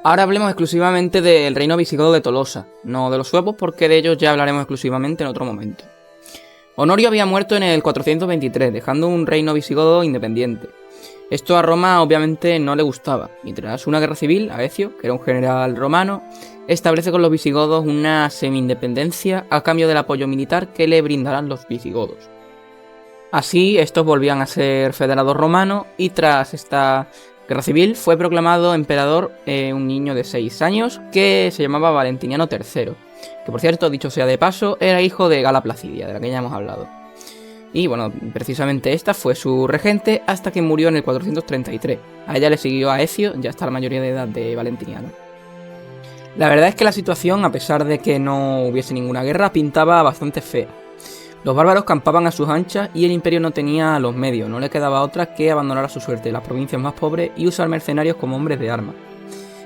Ahora hablemos exclusivamente del reino visigodo de Tolosa, no de los suevos, porque de ellos ya hablaremos exclusivamente en otro momento. Honorio había muerto en el 423, dejando un reino visigodo independiente. Esto a Roma obviamente no le gustaba, y tras una guerra civil, Aecio, que era un general romano, establece con los visigodos una semi-independencia a cambio del apoyo militar que le brindarán los visigodos. Así, estos volvían a ser federados romanos y tras esta guerra civil fue proclamado emperador un niño de 6 años que se llamaba Valentiniano III, que por cierto, dicho sea de paso, era hijo de Gala Placidia, de la que ya hemos hablado. Y bueno, precisamente esta fue su regente hasta que murió en el 433. A ella le siguió Aecio, ya hasta la mayoría de edad de Valentiniano. La verdad es que la situación, a pesar de que no hubiese ninguna guerra, pintaba bastante fea. Los bárbaros campaban a sus anchas y el imperio no tenía los medios, no le quedaba otra que abandonar a su suerte las provincias más pobres y usar mercenarios como hombres de armas.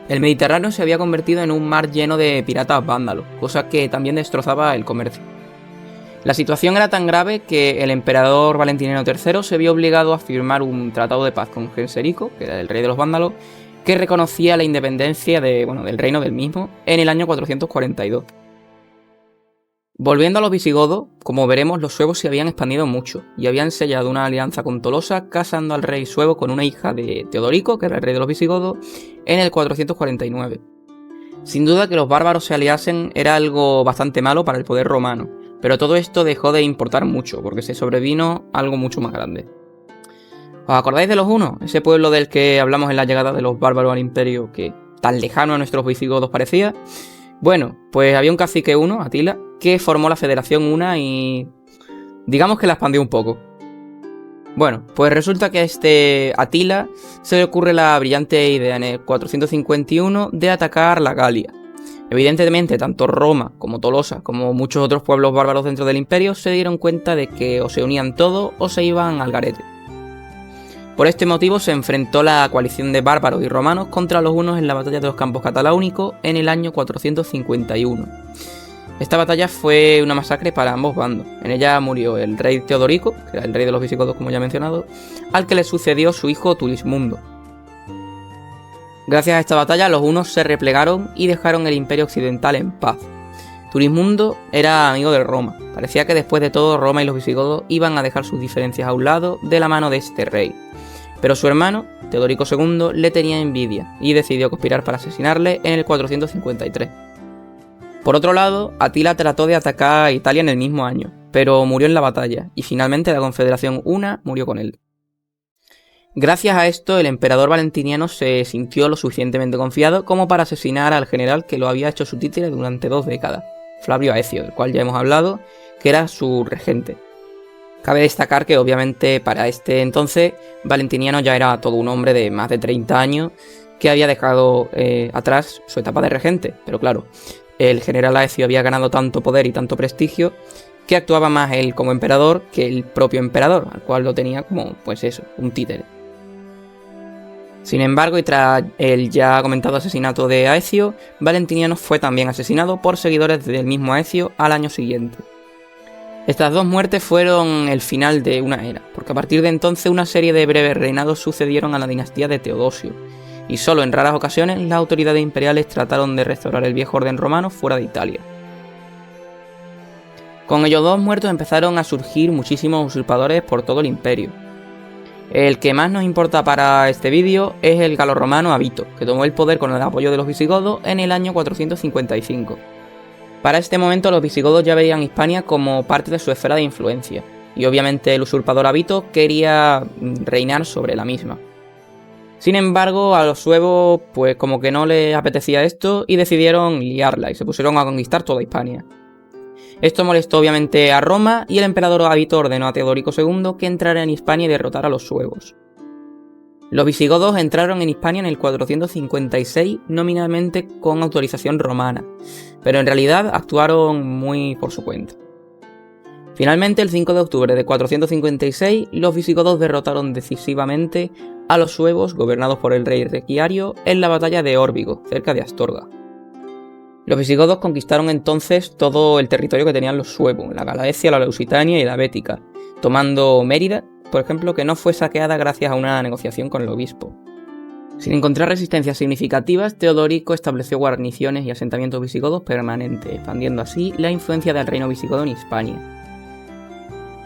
El Mediterráneo se había convertido en un mar lleno de piratas vándalos, cosa que también destrozaba el comercio. La situación era tan grave que el emperador Valentiniano III se vio obligado a firmar un tratado de paz con Genserico, que era el rey de los vándalos, que reconocía la independencia del reino del mismo en el año 442. Volviendo a los visigodos, como veremos, los suevos se habían expandido mucho y habían sellado una alianza con Tolosa, casando al rey suevo con una hija de Teodorico, que era el rey de los visigodos, en el 449. Sin duda que los bárbaros se aliasen era algo bastante malo para el poder romano, pero todo esto dejó de importar mucho, porque se sobrevino algo mucho más grande. ¿Os acordáis de los hunos? Ese pueblo del que hablamos en la llegada de los bárbaros al imperio, que tan lejano a nuestros visigodos parecía. Bueno, pues había un cacique huno, Atila, que formó la Federación Huna y digamos que la expandió un poco. Bueno, pues resulta que a este Atila se le ocurre la brillante idea en el 451 de atacar la Galia. Evidentemente, tanto Roma como Tolosa, como muchos otros pueblos bárbaros dentro del imperio, se dieron cuenta de que o se unían todos o se iban al garete. Por este motivo se enfrentó la coalición de bárbaros y romanos contra los hunos en la batalla de los Campos Cataláunicos en el año 451. Esta batalla fue una masacre para ambos bandos. En ella murió el rey Teodorico, que era el rey de los visigodos como ya he mencionado, al que le sucedió su hijo Tulismundo. Gracias a esta batalla los hunos se replegaron y dejaron el imperio occidental en paz. Tulismundo era amigo de Roma. Parecía que después de todo Roma y los visigodos iban a dejar sus diferencias a un lado de la mano de este rey. Pero su hermano, Teodorico II, le tenía envidia y decidió conspirar para asesinarle en el 453. Por otro lado, Atila trató de atacar a Italia en el mismo año, pero murió en la batalla y finalmente la Confederación Huna murió con él. Gracias a esto, el emperador Valentiniano se sintió lo suficientemente confiado como para asesinar al general que lo había hecho su títere durante 2 décadas, Flavio Aecio, del cual ya hemos hablado, que era su regente. Cabe destacar que obviamente para este entonces Valentiniano ya era todo un hombre de más de 30 años que había dejado atrás su etapa de regente, pero claro, el general Aecio había ganado tanto poder y tanto prestigio que actuaba más él como emperador que el propio emperador, al cual lo tenía como, pues eso, un títere. Sin embargo, y tras el ya comentado asesinato de Aecio, Valentiniano fue también asesinado por seguidores del mismo Aecio al año siguiente. Estas dos muertes fueron el final de una era, porque a partir de entonces una serie de breves reinados sucedieron a la dinastía de Teodosio, y solo en raras ocasiones las autoridades imperiales trataron de restaurar el viejo orden romano fuera de Italia. Con ellos dos muertos empezaron a surgir muchísimos usurpadores por todo el imperio. El que más nos importa para este vídeo es el galorromano Avito, que tomó el poder con el apoyo de los visigodos en el año 455. Para este momento los visigodos ya veían Hispania como parte de su esfera de influencia, y obviamente el usurpador Avito quería reinar sobre la misma. Sin embargo, a los suevos pues como que no les apetecía esto y decidieron liarla y se pusieron a conquistar toda Hispania. Esto molestó obviamente a Roma y el emperador Avito ordenó a Teodorico II que entrara en Hispania y derrotara a los suevos. Los visigodos entraron en Hispania en el 456 nominalmente con autorización romana, pero en realidad actuaron muy por su cuenta. Finalmente, el 5 de octubre de 456, los visigodos derrotaron decisivamente a los suevos gobernados por el rey Requiario en la batalla de Órbigo, cerca de Astorga. Los visigodos conquistaron entonces todo el territorio que tenían los suevos, la Galaecia, la Lusitania y la Bética, tomando Mérida, por ejemplo, que no fue saqueada gracias a una negociación con el obispo. Sin encontrar resistencias significativas, Teodorico estableció guarniciones y asentamientos visigodos permanentes, expandiendo así la influencia del reino visigodo en Hispania.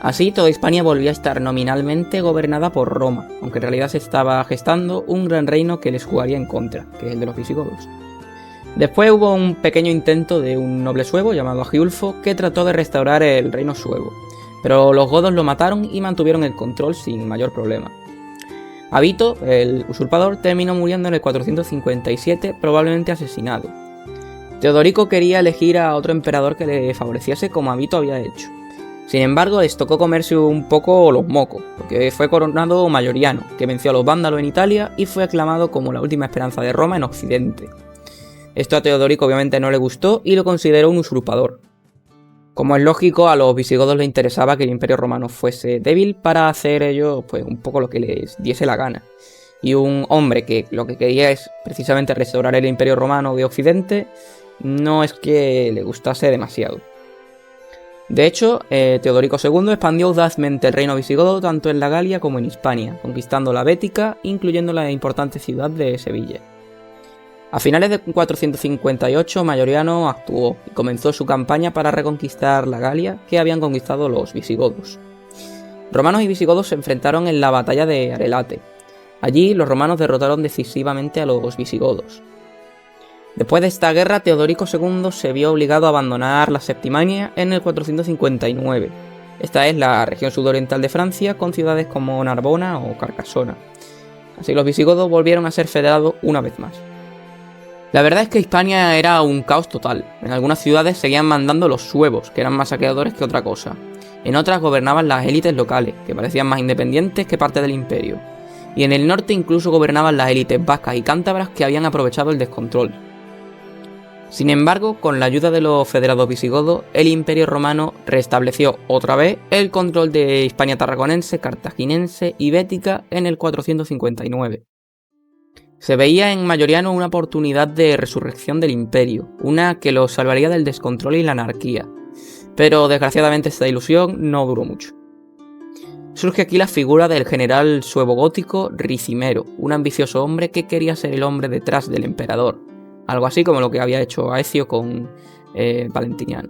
Así, toda Hispania volvía a estar nominalmente gobernada por Roma, aunque en realidad se estaba gestando un gran reino que les jugaría en contra, que es el de los visigodos. Después hubo un pequeño intento de un noble suevo llamado Agiulfo que trató de restaurar el reino suevo, pero los godos lo mataron y mantuvieron el control sin mayor problema. Avito, el usurpador, terminó muriendo en el 457, probablemente asesinado. Teodorico quería elegir a otro emperador que le favoreciese como Avito había hecho. Sin embargo, les tocó comerse un poco los mocos, porque fue coronado Mayoriano, que venció a los vándalos en Italia y fue aclamado como la última esperanza de Roma en Occidente. Esto a Teodorico obviamente no le gustó y lo consideró un usurpador. Como es lógico, a los visigodos les interesaba que el Imperio Romano fuese débil para hacer ellos pues un poco lo que les diese la gana. Y un hombre que lo que quería es precisamente restaurar el Imperio Romano de Occidente, no es que le gustase demasiado. De hecho, Teodorico II expandió audazmente el reino visigodo tanto en la Galia como en Hispania, conquistando la Bética, incluyendo la importante ciudad de Sevilla. A finales de 458, Mayoriano actuó y comenzó su campaña para reconquistar la Galia que habían conquistado los visigodos. Romanos y visigodos se enfrentaron en la batalla de Arelate. Allí los romanos derrotaron decisivamente a los visigodos. Después de esta guerra, Teodorico II se vio obligado a abandonar la Septimania en el 459. Esta es la región sudoriental de Francia, con ciudades como Narbona o Carcasona. Así los visigodos volvieron a ser federados una vez más. La verdad es que Hispania era un caos total. En algunas ciudades seguían mandando los suevos, que eran más saqueadores que otra cosa. En otras gobernaban las élites locales, que parecían más independientes que parte del imperio. Y en el norte incluso gobernaban las élites vascas y cántabras que habían aprovechado el descontrol. Sin embargo, con la ayuda de los federados visigodos, el Imperio Romano restableció otra vez el control de Hispania tarraconense, cartaginense y bética en el 459. Se veía en Mayoriano una oportunidad de resurrección del imperio, una que lo salvaría del descontrol y la anarquía. Pero desgraciadamente esta ilusión no duró mucho. Surge aquí la figura del general suevo-gótico Ricimero, un ambicioso hombre que quería ser el hombre detrás del emperador, algo así como lo que había hecho Aecio con Valentiniano.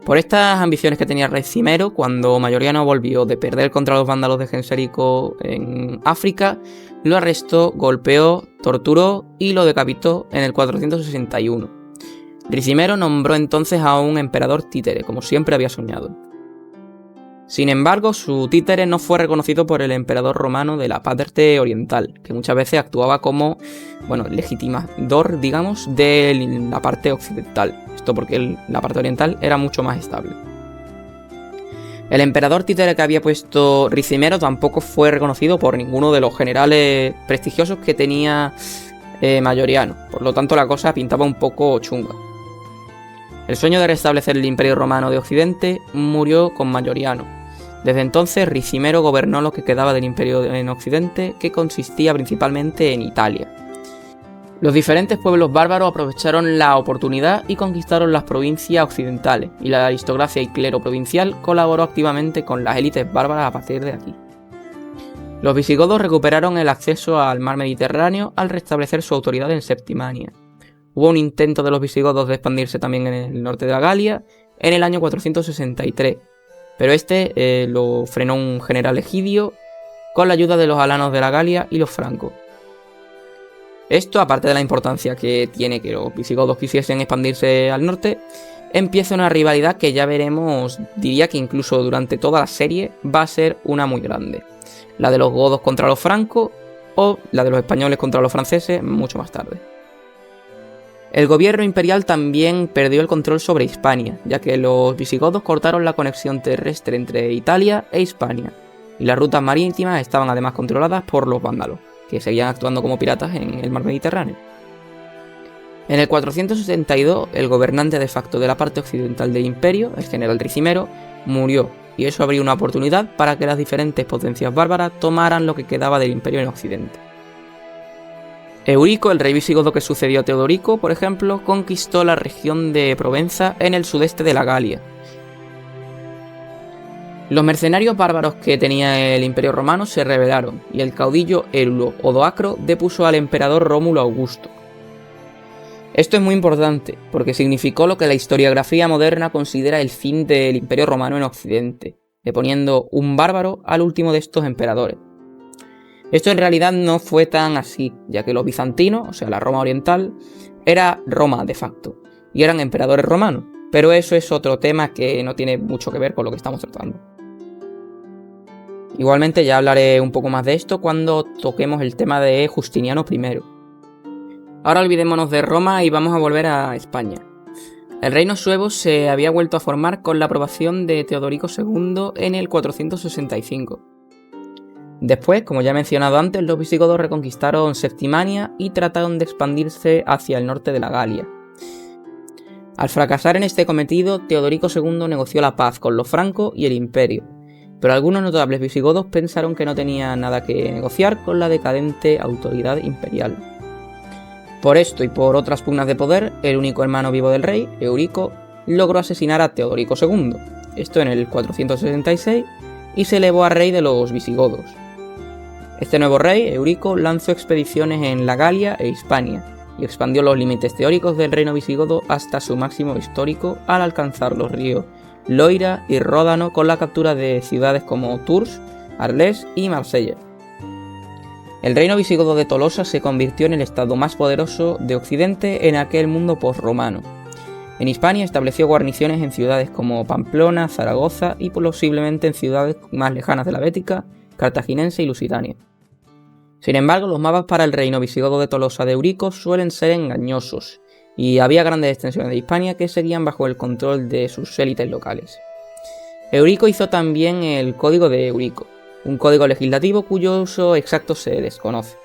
Por estas ambiciones que tenía Ricimero, cuando Mayoriano volvió de perder contra los vándalos de Genserico en África, lo arrestó, golpeó, torturó y lo decapitó en el 461. Ricimero nombró entonces a un emperador títere, como siempre había soñado. Sin embargo, su títere no fue reconocido por el emperador romano de la parte oriental, que muchas veces actuaba como, legitimador, digamos, de la parte occidental. Esto porque la parte oriental era mucho más estable. El emperador títere que había puesto Ricimero tampoco fue reconocido por ninguno de los generales prestigiosos que tenía Mayoriano, por lo tanto la cosa pintaba un poco chunga. El sueño de restablecer el Imperio Romano de Occidente murió con Mayoriano. Desde entonces, Ricimero gobernó lo que quedaba del Imperio en Occidente, que consistía principalmente en Italia. Los diferentes pueblos bárbaros aprovecharon la oportunidad y conquistaron las provincias occidentales, y la aristocracia y clero provincial colaboró activamente con las élites bárbaras a partir de aquí. Los visigodos recuperaron el acceso al mar Mediterráneo al restablecer su autoridad en Septimania. Hubo un intento de los visigodos de expandirse también en el norte de la Galia en el año 463, pero este lo frenó un general Egidio con la ayuda de los alanos de la Galia y los francos. Esto, aparte de la importancia que tiene que los visigodos quisiesen expandirse al norte, empieza una rivalidad que ya veremos, diría que incluso durante toda la serie va a ser una muy grande. La de los godos contra los francos o la de los españoles contra los franceses mucho más tarde. El gobierno imperial también perdió el control sobre Hispania, ya que los visigodos cortaron la conexión terrestre entre Italia e Hispania, y las rutas marítimas estaban además controladas por los vándalos, que seguían actuando como piratas en el mar Mediterráneo. En el 462, el gobernante de facto de la parte occidental del imperio, el general Ricimero, murió, y eso abrió una oportunidad para que las diferentes potencias bárbaras tomaran lo que quedaba del imperio en Occidente. Eurico, el rey visigodo que sucedió a Teodorico, por ejemplo, conquistó la región de Provenza en el sudeste de la Galia. Los mercenarios bárbaros que tenía el Imperio Romano se rebelaron y el caudillo Éulo Odoacro depuso al emperador Rómulo Augusto. Esto es muy importante porque significó lo que la historiografía moderna considera el fin del Imperio Romano en Occidente, deponiendo un bárbaro al último de estos emperadores. Esto en realidad no fue tan así, ya que los bizantinos, o sea la Roma oriental, era Roma de facto, y eran emperadores romanos, pero eso es otro tema que no tiene mucho que ver con lo que estamos tratando. Igualmente ya hablaré un poco más de esto cuando toquemos el tema de Justiniano I. Ahora olvidémonos de Roma y vamos a volver a España. El reino suevo se había vuelto a formar con la aprobación de Teodorico II en el 465. Después, como ya he mencionado antes, los visigodos reconquistaron Septimania y trataron de expandirse hacia el norte de la Galia. Al fracasar en este cometido, Teodorico II negoció la paz con los francos y el imperio, pero algunos notables visigodos pensaron que no tenía nada que negociar con la decadente autoridad imperial. Por esto y por otras pugnas de poder, el único hermano vivo del rey, Eurico, logró asesinar a Teodorico II, esto en el 466, y se elevó a rey de los visigodos. Este nuevo rey, Eurico, lanzó expediciones en la Galia e Hispania, y expandió los límites teóricos del reino visigodo hasta su máximo histórico al alcanzar los ríos Loira y Ródano con la captura de ciudades como Tours, Arles y Marsella. El reino visigodo de Tolosa se convirtió en el estado más poderoso de Occidente en aquel mundo posromano. En Hispania estableció guarniciones en ciudades como Pamplona, Zaragoza y posiblemente en ciudades más lejanas de la Bética, Cartaginense y Lusitania. Sin embargo, los mapas para el reino visigodo de Tolosa de Eurico suelen ser engañosos, y había grandes extensiones de Hispania que seguían bajo el control de sus élites locales. Eurico hizo también el Código de Eurico, un código legislativo cuyo uso exacto se desconoce.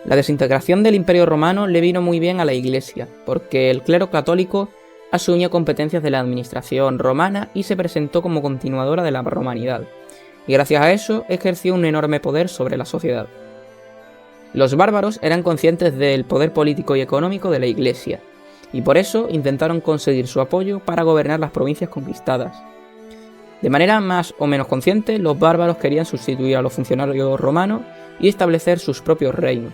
La desintegración del Imperio Romano le vino muy bien a la Iglesia, porque el clero católico asumió competencias de la administración romana y se presentó como continuadora de la romanidad, y gracias a eso ejerció un enorme poder sobre la sociedad. Los bárbaros eran conscientes del poder político y económico de la Iglesia, y por eso intentaron conseguir su apoyo para gobernar las provincias conquistadas. De manera más o menos consciente, los bárbaros querían sustituir a los funcionarios romanos y establecer sus propios reinos.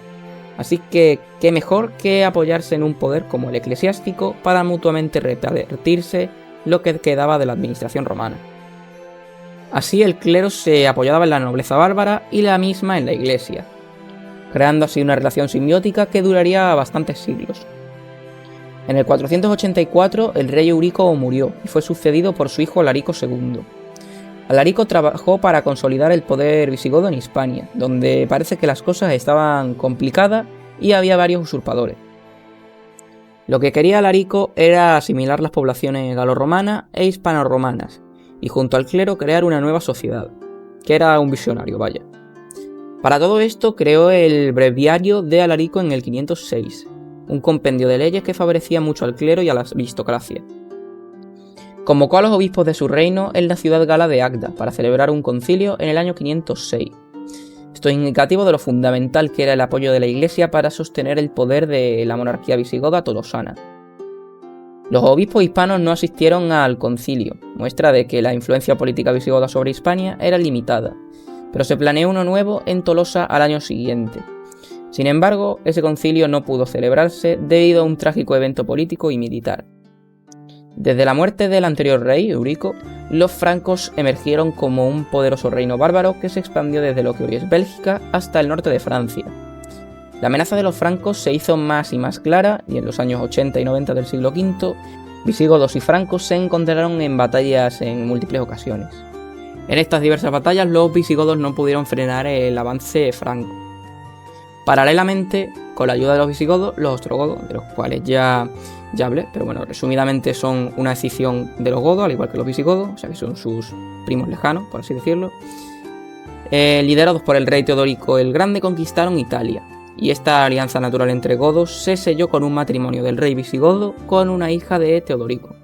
Así que, ¿qué mejor que apoyarse en un poder como el eclesiástico para mutuamente repartirse lo que quedaba de la administración romana? Así el clero se apoyaba en la nobleza bárbara y la misma en la Iglesia, creando así una relación simbiótica que duraría bastantes siglos. En el 484 el rey Eurico murió y fue sucedido por su hijo Alarico II. Alarico trabajó para consolidar el poder visigodo en Hispania, donde parece que las cosas estaban complicadas y había varios usurpadores. Lo que quería Alarico era asimilar las poblaciones galorromanas e hispanoromanas, y junto al clero crear una nueva sociedad, que era un visionario, vaya. Para todo esto creó el Breviario de Alarico en el 506, un compendio de leyes que favorecía mucho al clero y a la aristocracia. Convocó a los obispos de su reino en la ciudad gala de Agda para celebrar un concilio en el año 506. Esto es indicativo de lo fundamental que era el apoyo de la Iglesia para sostener el poder de la monarquía visigoda tolosana. Los obispos hispanos no asistieron al concilio, muestra de que la influencia política visigoda sobre Hispania era limitada, pero se planeó uno nuevo en Tolosa al año siguiente. Sin embargo, ese concilio no pudo celebrarse debido a un trágico evento político y militar. Desde la muerte del anterior rey, Eurico, los francos emergieron como un poderoso reino bárbaro que se expandió desde lo que hoy es Bélgica hasta el norte de Francia. La amenaza de los francos se hizo más y más clara y en los años 80 y 90 del siglo V, visigodos y francos se encontraron en batallas en múltiples ocasiones. En estas diversas batallas los visigodos no pudieron frenar el avance franco. Paralelamente, con la ayuda de los visigodos, los ostrogodos, de los cuales ya hablé, pero bueno, resumidamente son una escisión de los godos, al igual que los visigodos, o sea que son sus primos lejanos, por así decirlo, liderados por el rey Teodorico el Grande, conquistaron Italia, y esta alianza natural entre godos se selló con un matrimonio del rey visigodo con una hija de Teodorico.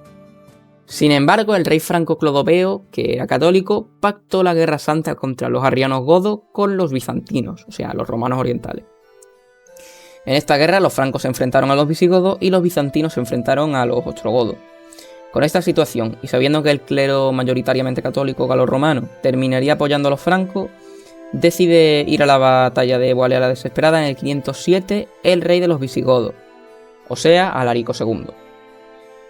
Sin embargo, el rey franco Clodoveo, que era católico, pactó la guerra santa contra los arrianos godos con los bizantinos, o sea, los romanos orientales. En esta guerra los francos se enfrentaron a los visigodos y los bizantinos se enfrentaron a los ostrogodos. Con esta situación, y sabiendo que el clero mayoritariamente católico galorromano terminaría apoyando a los francos, decide ir a la batalla de Boalé a la desesperada en el 507 el rey de los visigodos, o sea, Alarico II.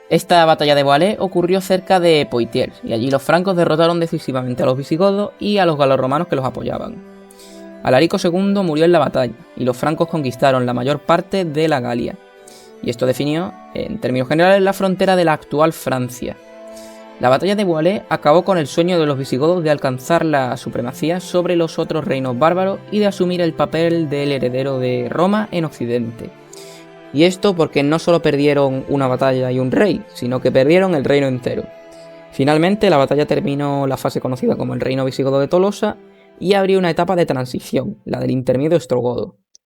Esta batalla de Boalé ocurrió cerca de Poitiers, y allí los francos derrotaron decisivamente a los visigodos y a los galorromanos que los apoyaban. Alarico II murió en la batalla, y los francos conquistaron la mayor parte de la Galia, y esto definió, en términos generales, la frontera de la actual Francia. La batalla de Boalé acabó con el sueño de los visigodos de alcanzar la supremacía sobre los otros reinos bárbaros y de asumir el papel del heredero de Roma en Occidente. Y esto porque no solo perdieron una batalla y un rey, sino que perdieron el reino entero. Finalmente, la batalla terminó la fase conocida como el reino visigodo de Tolosa y abrió una etapa de transición, la del intermedio ostrogodo.